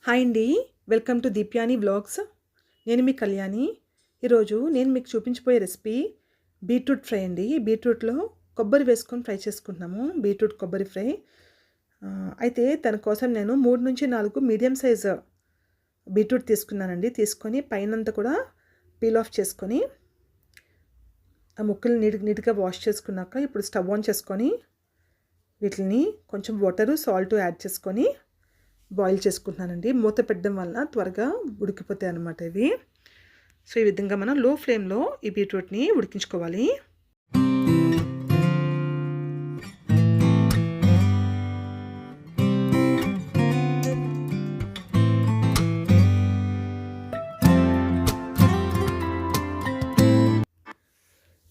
Hi అండి. Welcome to Deepyani vlogs. నేను మీ కళ్యాణి. ఈరోజు నేను మీకు చూపించబోయే రెసిపీ బీట్రూట్ ఫ్రై అండి. బీట్రూట్లో కొబ్బరి వేసుకొని ఫ్రై చేసుకుంటున్నాము. బీట్రూట్ కొబ్బరి ఫ్రై. అయితే దానికోసం నేను 3-4 మీడియం సైజ్ బీట్రూట్ తీసుకున్నానండి. తీసుకొని పైనంతా కూడా పీల్ ఆఫ్ చేసుకొని ఆ ముక్కలు నీట్గా వాష్ చేసుకున్నాక ఇప్పుడు స్టవ్ ఆన్ చేసుకొని వీటిని కొంచెం వాటరు సాల్ట్ యాడ్ చేసుకొని బాయిల్ చేసుకుంటున్నానండి. మూత పెట్టడం వల్ల త్వరగా ఉడికిపోతాయి అన్నమాట ఇవి. సో ఈ విధంగా మనం లో ఫ్లేమ్లో ఈ బీట్రూట్ని ఉడికించుకోవాలి.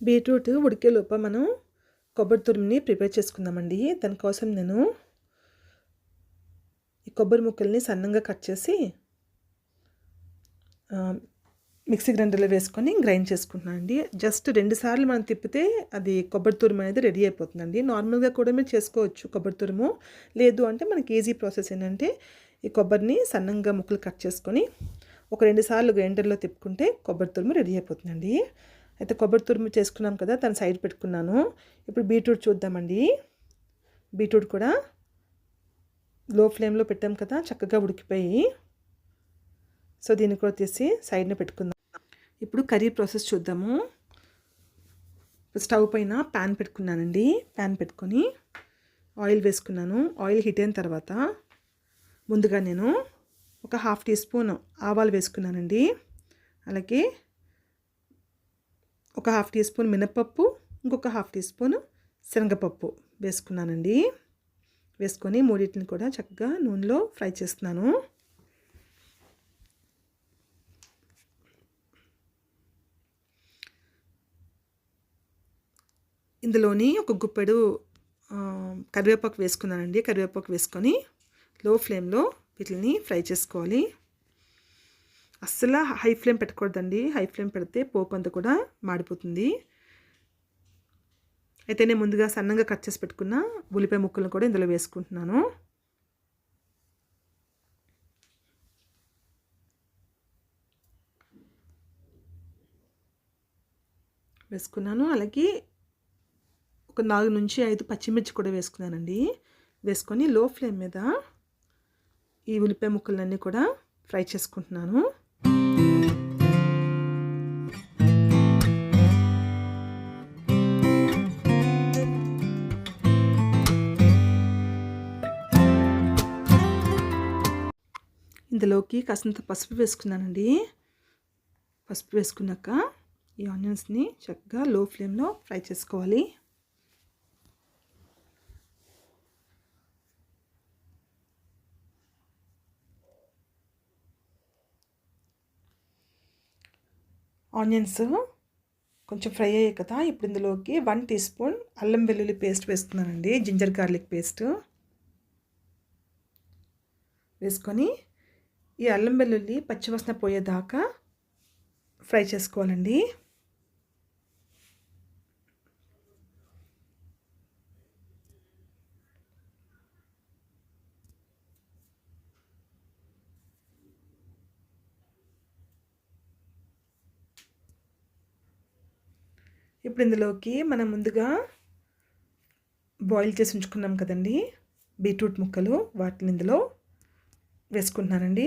బీట్రూట్ ఉడికేలోపు మనం కొబ్బరి తురుముని ప్రిపేర్ చేసుకుందామండి. దానికోసం నేను ఈ కొబ్బరి ముక్కల్ని సన్నంగా కట్ చేసి మిక్సీ గ్రైండర్లో వేసుకొని గ్రైండ్ చేసుకుంటున్నాను అండి. జస్ట్ 2 సార్లు మనం తిప్పితే అది కొబ్బరి తురుము అనేది రెడీ అయిపోతుందండి. నార్మల్గా కూడా మీరు చేసుకోవచ్చు కొబ్బరి తురుము. లేదు అంటే మనకి ఈజీ ప్రాసెస్ ఏంటంటే ఈ కొబ్బరిని సన్నంగా ముక్కలు కట్ చేసుకొని ఒక 2 సార్లు గ్రైండర్లో తిప్పుకుంటే కొబ్బరి తురుము రెడీ అయిపోతుందండి. అయితే కొబ్బరి తురుము చేసుకున్నాం కదా, దాన్ని సైడ్ పెట్టుకున్నాను. ఇప్పుడు బీట్రూట్ చూద్దామండి. బీట్రూట్ కూడా లో ఫ్లేమ్లో పెట్టాం కదా, చక్కగా ఉడికిపోయి. సో దీన్ని కూడా తీసి సైడ్ని పెట్టుకుందాం. ఇప్పుడు కర్రీ ప్రాసెస్ చూద్దాము. స్టవ్ పైన ప్యాన్ పెట్టుకున్నానండి. ప్యాన్ పెట్టుకొని ఆయిల్ వేసుకున్నాను. ఆయిల్ హీట్ అయిన తర్వాత ముందుగా నేను ఒక 1/2 టీ స్పూన్ ఆవాలు వేసుకున్నానండి. అలాగే ఒక 1/2 టీ స్పూన్ మినపప్పు, ఇంకొక 1/2 టీ స్పూన్ శనగపప్పు వేసుకున్నానండి. వేసుకొని మూడింటిని కూడా చక్కగా నూనెలో ఫ్రై చేస్తున్నాను. ఇందులోని ఒక గుప్పెడు కరివేపాకు వేసుకున్నానండి. కరివేపాకు వేసుకొని లో ఫ్లేమ్లో వీటిని ఫ్రై చేసుకోవాలి. అస్సలు హై ఫ్లేమ్ పెట్టకూడదండి. హై ఫ్లేమ్ పెడితే పోపు అంతా కూడా మాడిపోతుంది. అయితే నేను ముందుగా సన్నంగా కట్ చేసి పెట్టుకున్న ఉల్లిపాయ ముక్కలను కూడా ఇందులో వేసుకుంటున్నాను. అలాగే ఒక 4-5 పచ్చిమిర్చి కూడా వేసుకున్నానండి. వేసుకొని లో ఫ్లేమ్ మీద ఈ ఉల్లిపాయ ముక్కలన్నీ కూడా ఫ్రై చేసుకుంటున్నాను. ఇందులోకి కాసింత పసుపు వేసుకున్నానండి. పసుపు వేసుకున్నాక ఈ ఆనియన్స్ని చక్కగా లో ఫ్లేమ్లో ఫ్రై చేసుకోవాలి. ఆనియన్స్ కొంచెం ఫ్రై అయ్యాయి కదా, ఇప్పుడు ఇందులోకి 1 టీ స్పూన్ అల్లం వెల్లుల్లి పేస్ట్ వేస్తున్నానండి. జింజర్ గార్లిక్ పేస్ట్ వేసుకొని ఈ అల్లం వెల్లుల్లి పచ్చివాసన పోయేదాకా ఫ్రై చేసుకోవాలండి. ఇప్పుడు ఇందులోకి మనం ముందుగా బాయిల్ చేసి ఉంచుకున్నాం కదండి బీట్రూట్ ముక్కలు, వాటిని ఇందులో వేసుకుంటున్నానండి.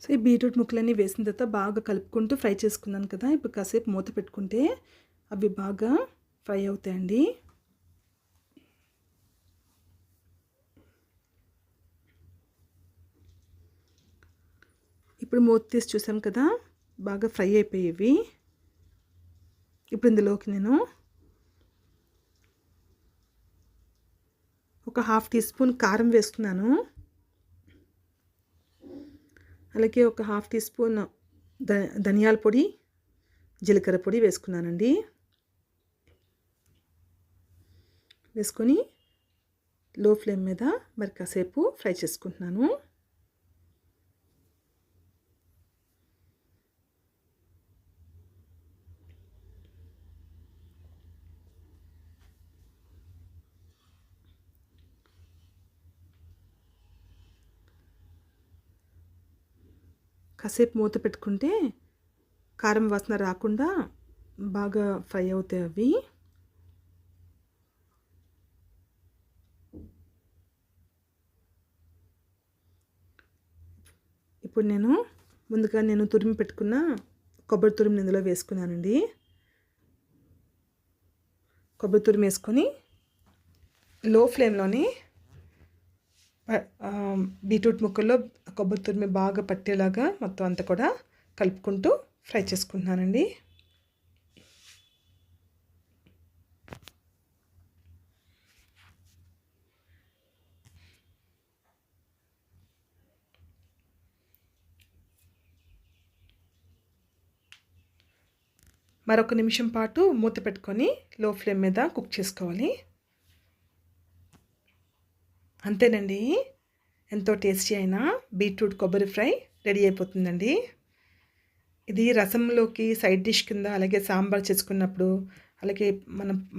సో ఈ బీట్రూట్ ముక్కలన్నీ వేసిన తర్వాత బాగా కలుపుకుంటూ ఫ్రై చేసుకున్నాను కదా. ఇప్పుడు కాసేపు మూత పెట్టుకుంటే అవి బాగా ఫ్రై అవుతాయండి. ఇప్పుడు మూత తీసి చూసాం కదా, బాగా ఫ్రై అయిపోయేవి. ఇప్పుడు ఇందులోకి నేను ఒక 1/2 టీ స్పూన్ కారం వేసుకున్నాను. అలాగే ఒక 1/2 టీ స్పూన్ ధనియాల పొడి, జీలకర్ర పొడి వేసుకున్నానండి. వేసుకొని లో ఫ్లేమ్ మీద మరి కాసేపు ఫ్రై చేసుకుంటున్నాను. కాసేపు మూత పెట్టుకుంటే కారం వాసన రాకుండా బాగా ఫ్రై అవుతాయి అవి. ఇప్పుడు ముందుగా తురిమి పెట్టుకున్న కొబ్బరి తురుము ఇందులో వేసుకున్నానండి. కొబ్బరి తురుము వేసుకొని లో ఫ్లేమ్లోనే బీట్రూట్ ముక్కల్లో కొబ్బరి తురుము బాగా పట్టేలాగా మొత్తం అంతా కూడా కలుపుకుంటూ ఫ్రై చేసుకుంటున్నానండి. మరొక నిమిషం పాటు మూత పెట్టుకొని లో ఫ్లేమ్ మీద కుక్ చేసుకోవాలి. అంతేనండి, ఎంతో టేస్టీ అయిన బీట్రూట్ కొబ్బరి ఫ్రై రెడీ అయిపోతుందండి. ఇది రసంలోకి సైడ్ డిష్ కింద, అలాగే సాంబార్ చేసుకున్నప్పుడు, అలాగే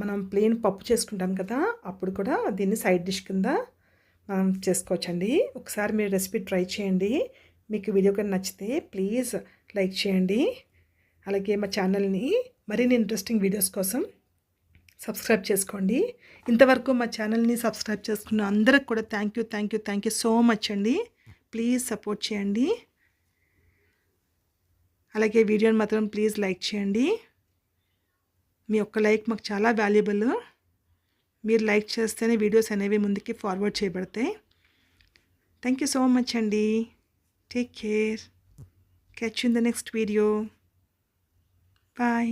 మనం ప్లెయిన్ పప్పు చేసుకుంటాం కదా, అప్పుడు కూడా దీన్ని సైడ్ డిష్ కింద మనం చేసుకోవచ్చండి. ఒకసారి మీరు రెసిపీ ట్రై చేయండి. మీకు వీడియో కానీ నచ్చితే ప్లీజ్ లైక్ చేయండి. అలాగే మా ఛానల్ని మరిన్ని ఇంట్రెస్టింగ్ వీడియోస్ కోసం సబ్స్క్రైబ్ చేసుకోండి. ఇంతవరకు మా ఛానల్ని సబ్స్క్రైబ్ చేసుకున్న అందరికి కూడా థ్యాంక్ యూ సో మచ్ అండి. ప్లీజ్ సపోర్ట్ చేయండి. అలాగే వీడియోని మాత్రం ప్లీజ్ లైక్ చేయండి. మీ ఒక్క లైక్ మాకు చాలా వాల్యుబుల్. మీరు లైక్ చేస్తేనే వీడియోస్ అనేవి ముందుకి ఫార్వర్డ్ చేయబడతాయి. థ్యాంక్ యూ సో మచ్ అండి. Take care. Catch you in the next video. Bye.